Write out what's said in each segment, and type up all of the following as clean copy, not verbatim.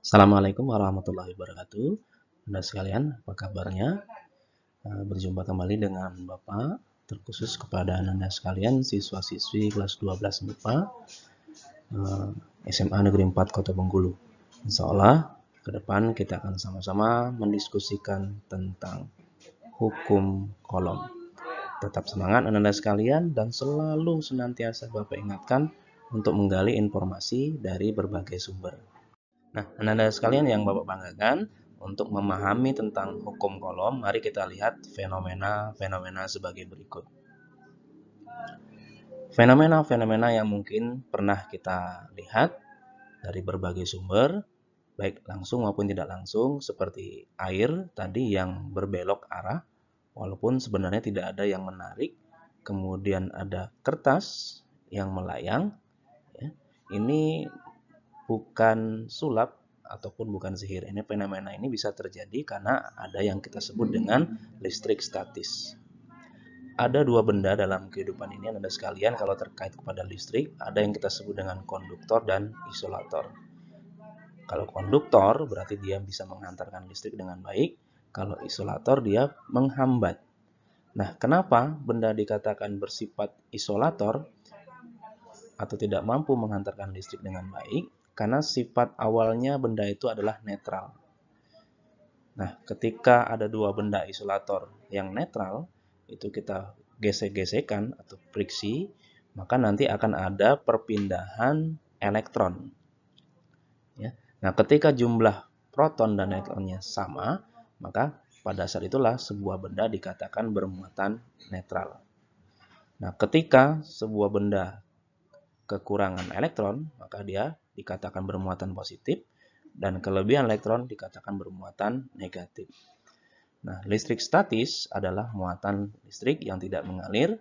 Assalamualaikum warahmatullahi wabarakatuh. Anda sekalian, apa kabarnya? Berjumpa kembali dengan Bapak, terkhusus kepada Anda sekalian, siswa-siswi kelas 12 MIPA, SMA Negeri 4 Kota Bengkulu. Insya Allah, ke depan kita akan sama-sama mendiskusikan tentang hukum kolom. Tetap semangat Anda sekalian dan selalu senantiasa Bapak ingatkan untuk menggali informasi dari berbagai sumber. Nah, Anda sekalian yang Bapak banggakan, untuk memahami tentang hukum kolom, mari kita lihat fenomena-fenomena sebagai berikut. Fenomena-fenomena yang mungkin pernah kita lihat dari berbagai sumber, baik langsung maupun tidak langsung, seperti air tadi yang berbelok arah, walaupun sebenarnya tidak ada yang menarik. Kemudian ada kertas yang melayang. Ini bukan sulap ataupun bukan sihir. Ini fenomena ini bisa terjadi karena ada yang kita sebut dengan listrik statis. Ada dua benda dalam kehidupan ini Anda sekalian kalau terkait kepada listrik, ada yang kita sebut dengan konduktor dan isolator. Kalau konduktor berarti dia bisa menghantarkan listrik dengan baik, kalau isolator dia menghambat. Nah, kenapa benda dikatakan bersifat isolator atau tidak mampu menghantarkan listrik dengan baik? Karena sifat awalnya benda itu adalah netral. Nah, ketika ada dua benda isolator yang netral, itu kita gesek-gesekan atau friksi, maka nanti akan ada perpindahan elektron. Ya. Nah, ketika jumlah proton dan elektronnya sama, maka pada saat itulah sebuah benda dikatakan bermuatan netral. Nah, ketika sebuah benda kekurangan elektron, maka dia dikatakan bermuatan positif, dan kelebihan elektron dikatakan bermuatan negatif. Nah, listrik statis adalah muatan listrik yang tidak mengalir.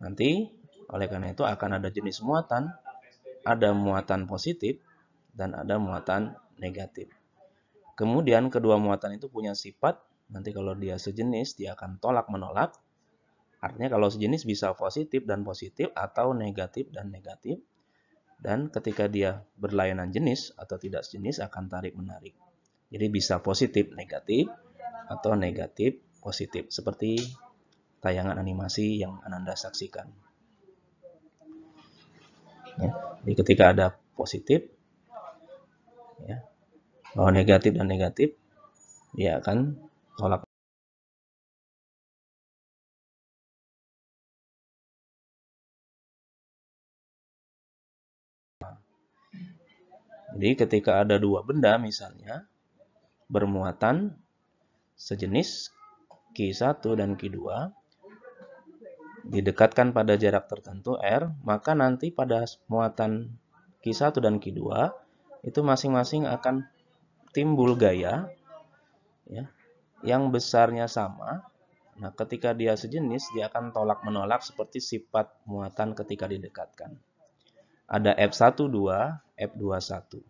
Nanti, oleh karena itu akan ada jenis muatan, ada muatan positif, dan ada muatan negatif. Kemudian, kedua muatan itu punya sifat, nanti kalau dia sejenis, dia akan tolak-menolak. Artinya kalau sejenis bisa positif dan positif, atau negatif dan negatif. Dan ketika dia berlainan jenis atau tidak sejenis akan tarik-menarik. Jadi bisa positif negatif atau negatif positif, seperti tayangan animasi yang Anda saksikan. Ya, jadi ketika ada positif, ya, bahwa negatif dan negatif, dia akan tolak. Jadi ketika ada dua benda misalnya bermuatan sejenis Q1 dan Q2 didekatkan pada jarak tertentu R, maka nanti pada muatan Q1 dan Q2 itu masing-masing akan timbul gaya, ya, yang besarnya sama. Nah, ketika dia sejenis, dia akan tolak-menolak seperti sifat muatan ketika didekatkan. Ada F12, F21.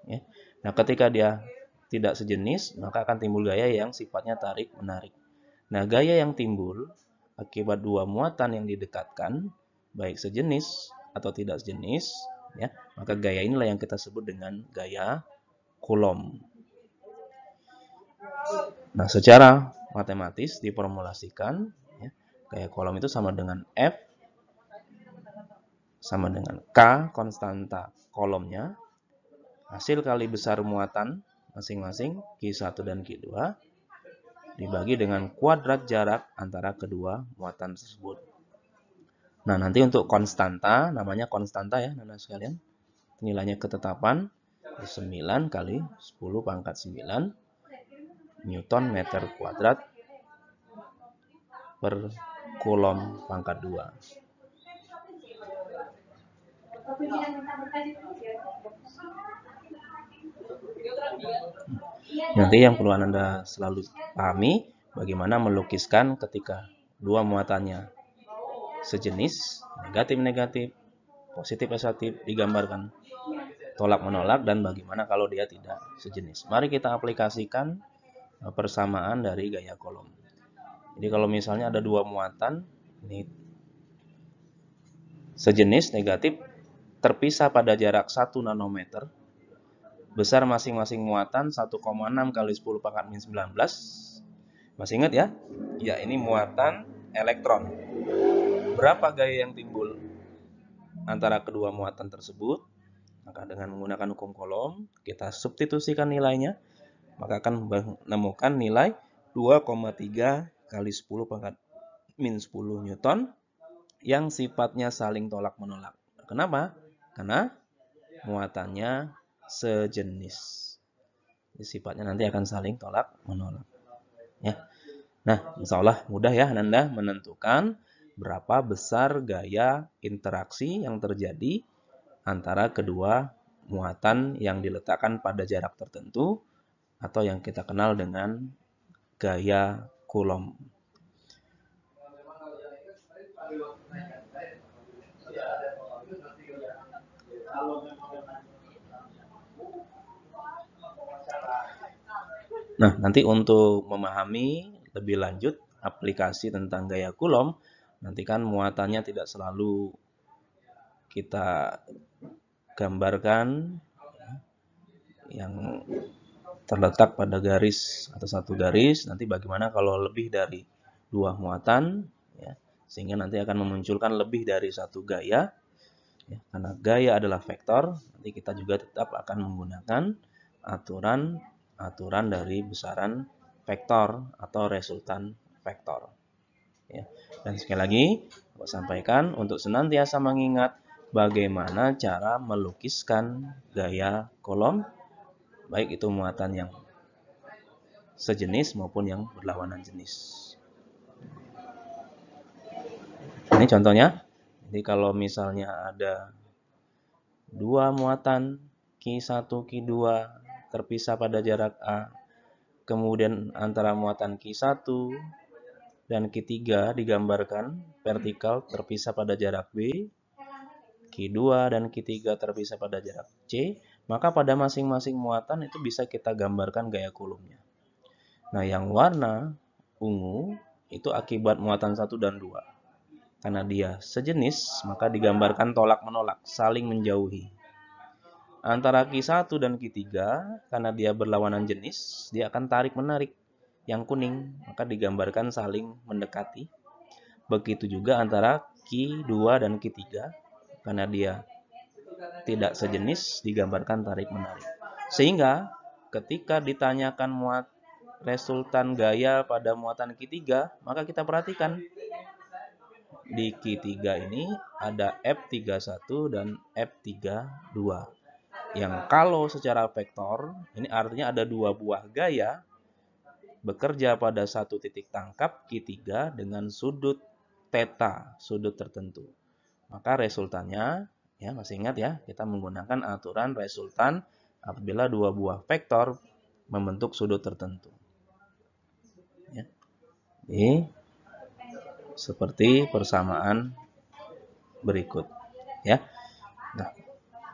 Ya. Nah, ketika dia tidak sejenis, maka akan timbul gaya yang sifatnya tarik-menarik. Nah, gaya yang timbul akibat dua muatan yang didekatkan, baik sejenis atau tidak sejenis, ya, maka gaya inilah yang kita sebut dengan gaya Coulomb. Nah, secara matematis diformulasikan, ya, gaya Coulomb itu sama dengan F sama dengan K, konstanta Coulombnya, hasil kali besar muatan masing-masing Q1 dan Q2 dibagi dengan kuadrat jarak antara kedua muatan tersebut. Nah, nanti untuk konstanta, namanya konstanta ya, Anda sekalian. Nilainya ketetapan 9 kali 10 pangkat 9 Newton meter kuadrat per Coulomb pangkat 2. Nanti yang perlu Anda selalu pahami, bagaimana melukiskan ketika dua muatannya sejenis, negatif-negatif, positif-positif digambarkan tolak-menolak, dan bagaimana kalau dia tidak sejenis. Mari kita aplikasikan persamaan dari gaya Coulomb. Jadi kalau misalnya ada dua muatan, ini sejenis negatif terpisah pada jarak 1 nanometer, besar masing-masing muatan 1,6 kali 10 pangkat min 19. Masih ingat ya? Ya, ini muatan elektron. Berapa gaya yang timbul antara kedua muatan tersebut? Maka dengan menggunakan hukum Coulomb, kita substitusikan nilainya, maka akan menemukan nilai 2,3 kali 10 pangkat min 10 Newton yang sifatnya saling tolak-menolak. Kenapa? Karena muatannya sejenis. Jadi sifatnya nanti akan saling tolak-menolak. Ya. Nah, insya Allah mudah ya Anda menentukan berapa besar gaya interaksi yang terjadi antara kedua muatan yang diletakkan pada jarak tertentu atau yang kita kenal dengan gaya Coulomb. Nah, nanti untuk memahami lebih lanjut aplikasi tentang gaya Coulomb, nanti kan muatannya tidak selalu kita gambarkan yang terletak pada garis atau satu garis. Nanti bagaimana kalau lebih dari dua muatan, ya, sehingga nanti akan memunculkan lebih dari satu gaya, ya, karena gaya adalah vektor. Nanti kita juga tetap akan menggunakan aturan dari besaran vektor atau resultan vektor. Ya. Dan sekali lagi, saya sampaikan untuk senantiasa mengingat bagaimana cara melukiskan gaya Coulomb, baik itu muatan yang sejenis maupun yang berlawanan jenis. Ini contohnya. Jadi kalau misalnya ada dua muatan Q1, Q2 terpisah pada jarak A, kemudian antara muatan Q1 dan Q3 digambarkan vertikal terpisah pada jarak B, Q2 dan Q3 terpisah pada jarak C, maka pada masing-masing muatan itu bisa kita gambarkan gaya Coulombnya. Nah, yang warna ungu itu akibat muatan 1 dan 2. Karena dia sejenis, maka digambarkan tolak-menolak, saling menjauhi. Antara Q1 dan Q3, karena dia berlawanan jenis, dia akan tarik-menarik. Yang kuning, maka digambarkan saling mendekati. Begitu juga antara Q2 dan Q3, karena dia tidak sejenis, digambarkan tarik-menarik. Sehingga ketika ditanyakan resultan gaya pada muatan Q3, maka kita perhatikan di Q3 ini ada F31 dan F32. Yang kalau secara vektor, ini artinya ada dua buah gaya bekerja pada satu titik tangkap Q3 dengan sudut theta, sudut tertentu. Maka resultannya, ya masih ingat ya, kita menggunakan aturan resultan apabila dua buah vektor membentuk sudut tertentu. Ya. Ini seperti persamaan berikut. Ya. Nah,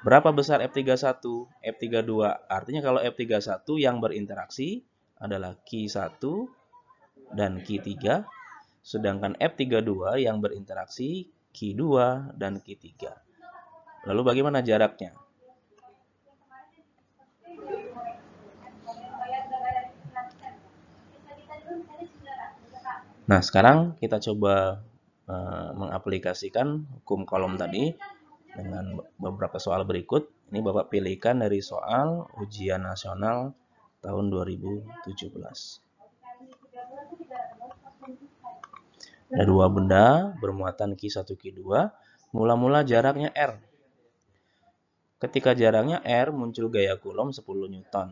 berapa besar F31, F32? Artinya kalau F31 yang berinteraksi adalah Q1 dan Q3, sedangkan F32 yang berinteraksi Q2 dan Q3. Lalu bagaimana jaraknya? Nah, sekarang kita coba mengaplikasikan hukum Coulomb tadi dengan beberapa soal berikut. Ini Bapak pilihkan dari soal ujian nasional tahun 2017. Ada dua benda bermuatan Q1, Q2, mula-mula jaraknya R. Ketika jaraknya R, muncul gaya Coulomb 10 Newton.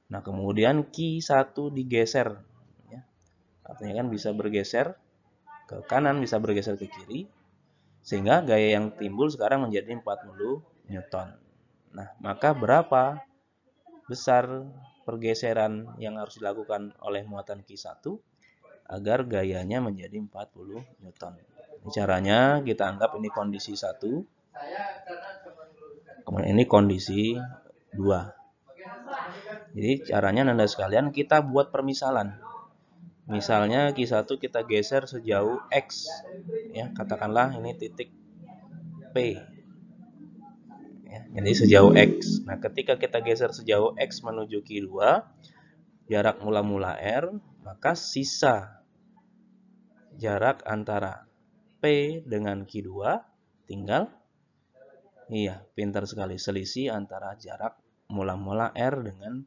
Nah, kemudian Q1 digeser. Ya. Artinya kan bisa bergeser ke kanan, bisa bergeser ke kiri. Sehingga gaya yang timbul sekarang menjadi 40 Newton. Nah, maka berapa besar pergeseran yang harus dilakukan oleh muatan Q1 agar gayanya menjadi 40 Newton. Ini caranya kita anggap ini kondisi 1. Kemudian ini kondisi 2. Jadi caranya Anda sekalian kita buat permisalan. Misalnya Q1 kita geser sejauh X. Ya, katakanlah ini titik P. Ya, Jadi sejauh X. Nah, ketika kita geser sejauh X menuju Q2, jarak mula-mula R, maka sisa jarak antara P dengan Q2 tinggal, iya, pintar sekali, selisih antara jarak mula-mula R dengan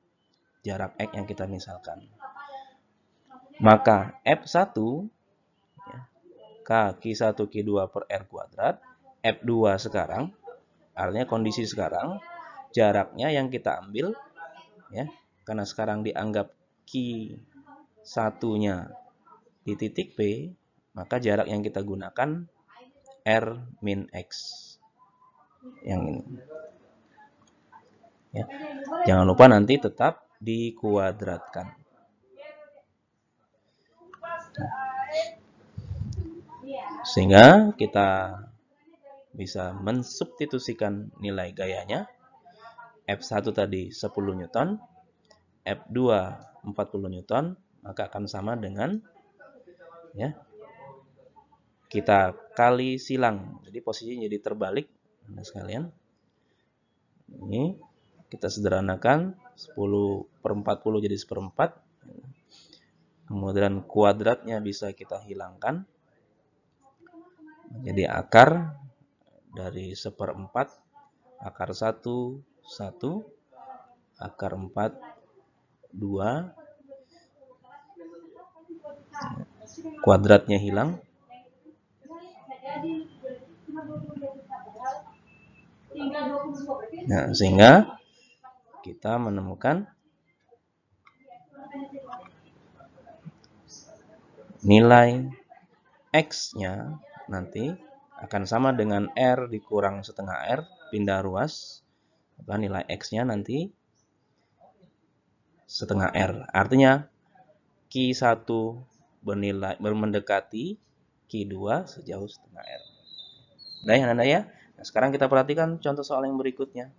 jarak X yang kita misalkan. Maka F1, ya, K Q1 Q2 per R kuadrat, F2 sekarang, artinya kondisi sekarang, jaraknya yang kita ambil, ya, karena sekarang dianggap Q1-nya di titik P, maka jarak yang kita gunakan R min X. Yang ini. Ya. Jangan lupa nanti tetap dikuadratkan. Sehingga kita bisa mensubstitusikan nilai gayanya. F1 tadi 10 Newton, F2 40 Newton, maka akan sama dengan, ya, kita kali silang. Jadi posisinya jadi terbalik, Anda sekalian. Ini kita sederhanakan, 10 per 40 jadi 1/4. Kemudian kuadratnya bisa kita hilangkan. Jadi akar dari 1/4, akar 1, 1, akar 4, 2, kuadratnya hilang. Nah, sehingga kita menemukan nilai X-nya nanti akan sama dengan R dikurang setengah R, pindah ruas, maka nilai X-nya nanti setengah R. Artinya Q1 mendekati Q2 sejauh setengah R. Nah ya, Anda ya. Nah, sekarang kita perhatikan contoh soal yang berikutnya.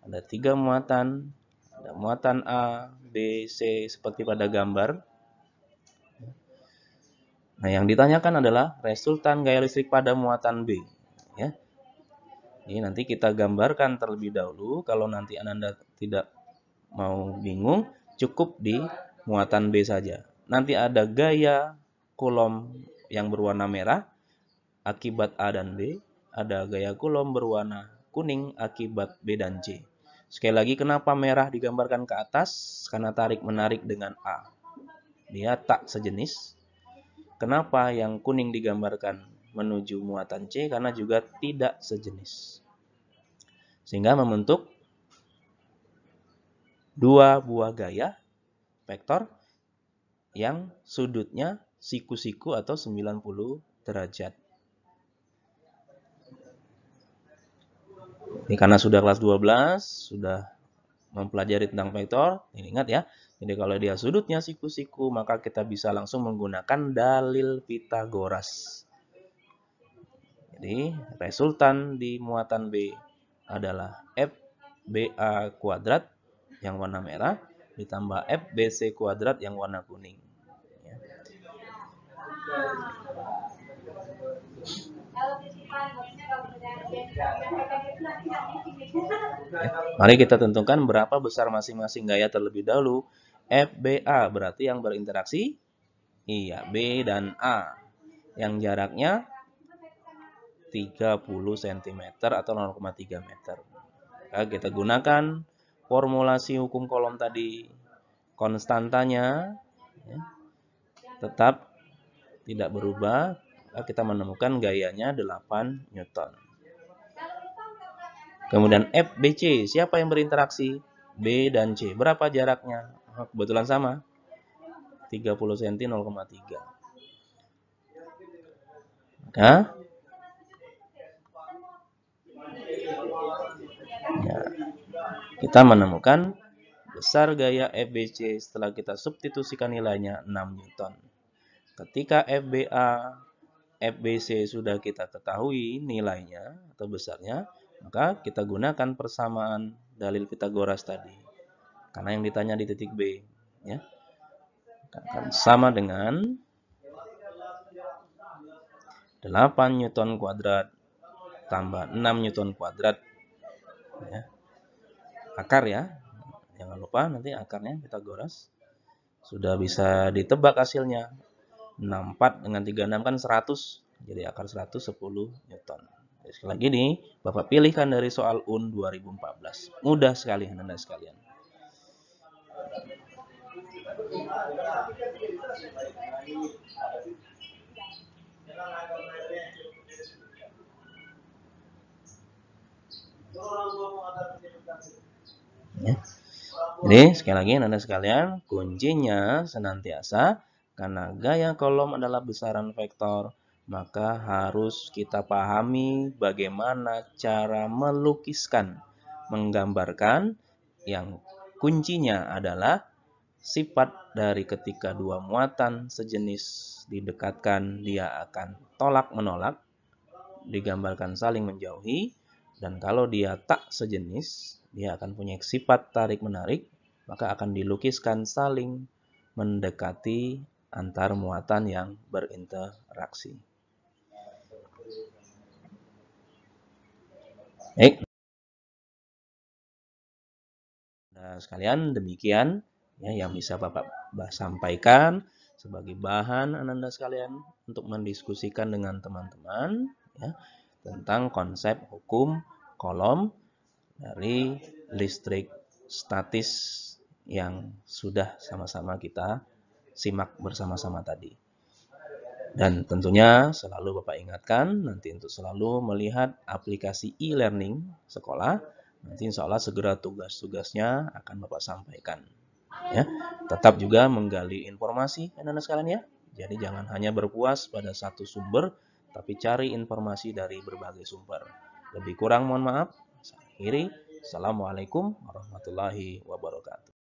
Ada 3 muatan, ada muatan A, B, C seperti pada gambar. Nah, yang ditanyakan adalah resultan gaya listrik pada muatan B. Ya. Ini nanti kita gambarkan terlebih dahulu. Kalau nanti Anda tidak mau bingung, cukup di muatan B saja. Nanti ada gaya Coulomb yang berwarna merah akibat A dan B. Ada gaya Coulomb berwarna kuning akibat B dan C. Sekali lagi, kenapa merah digambarkan ke atas? Karena tarik-menarik dengan A. Dia tak sejenis. Kenapa yang kuning digambarkan menuju muatan C? Karena juga tidak sejenis. Sehingga membentuk dua buah gaya vektor yang sudutnya siku-siku atau 90 derajat. Ini karena sudah kelas 12, sudah mempelajari tentang vektor, ini ingat ya. Jadi kalau dia sudutnya siku-siku, maka kita bisa langsung menggunakan dalil Pitagoras. Jadi resultan di muatan B adalah FBA kuadrat yang warna merah ditambah FBC kuadrat yang warna kuning. Ya. Mari kita tentukan berapa besar masing-masing gaya terlebih dahulu. FBA berarti yang berinteraksi, iya, B dan A. Yang jaraknya 30 cm atau 0,3 meter. Maka kita gunakan formulasi hukum Coulomb tadi. Konstantanya, ya, tetap tidak berubah. Maka kita menemukan gayanya 8 Newton. Kemudian FBC, siapa yang berinteraksi? B dan C. Berapa jaraknya? Kebetulan sama. 30 cm 0,3. Maka ya, kita menemukan besar gaya FBC setelah kita substitusikan nilainya 6 Newton. Ketika FBA, FBC sudah kita ketahui nilainya atau besarnya, maka kita gunakan persamaan dalil Pitagoras tadi. Karena yang ditanya di titik B, ya, akan sama dengan 8 Newton kuadrat tambah 6 Newton kuadrat Ya. Akar ya, jangan lupa nanti akarnya Pitagoras. Sudah bisa ditebak hasilnya. 64 dengan 36 kan 100. Jadi akar 100 10 Newton. Jadi sekali lagi nih, Bapak pilihkan dari soal UN 2014. Mudah sekali Anda sekalian. Ya. Jadi sekali lagi Anda sekalian, kuncinya senantiasa karena gaya kolom adalah besaran vektor, maka harus kita pahami bagaimana cara melukiskan, menggambarkan yang kuncinya adalah sifat dari ketika dua muatan sejenis didekatkan, dia akan tolak menolak, digambarkan saling menjauhi, dan kalau dia tak sejenis, dia akan punya sifat tarik menarik, maka akan dilukiskan saling mendekati antar muatan yang berinteraksi. Baik. Nah, sekalian demikian ya yang bisa Bapak sampaikan sebagai bahan Anda sekalian untuk mendiskusikan dengan teman-teman ya, tentang konsep hukum kolom dari listrik statis yang sudah sama-sama kita simak bersama-sama tadi. Dan tentunya selalu Bapak ingatkan nanti untuk selalu melihat aplikasi e-learning sekolah. Nanti insya Allah segera tugas-tugasnya akan Bapak sampaikan. Ya, tetap juga menggali informasi anak-anak sekalian ya. Jadi jangan hanya berpuas pada satu sumber, tapi cari informasi dari berbagai sumber. Lebih kurang mohon maaf. Saya akhiri. Assalamualaikum warahmatullahi wabarakatuh.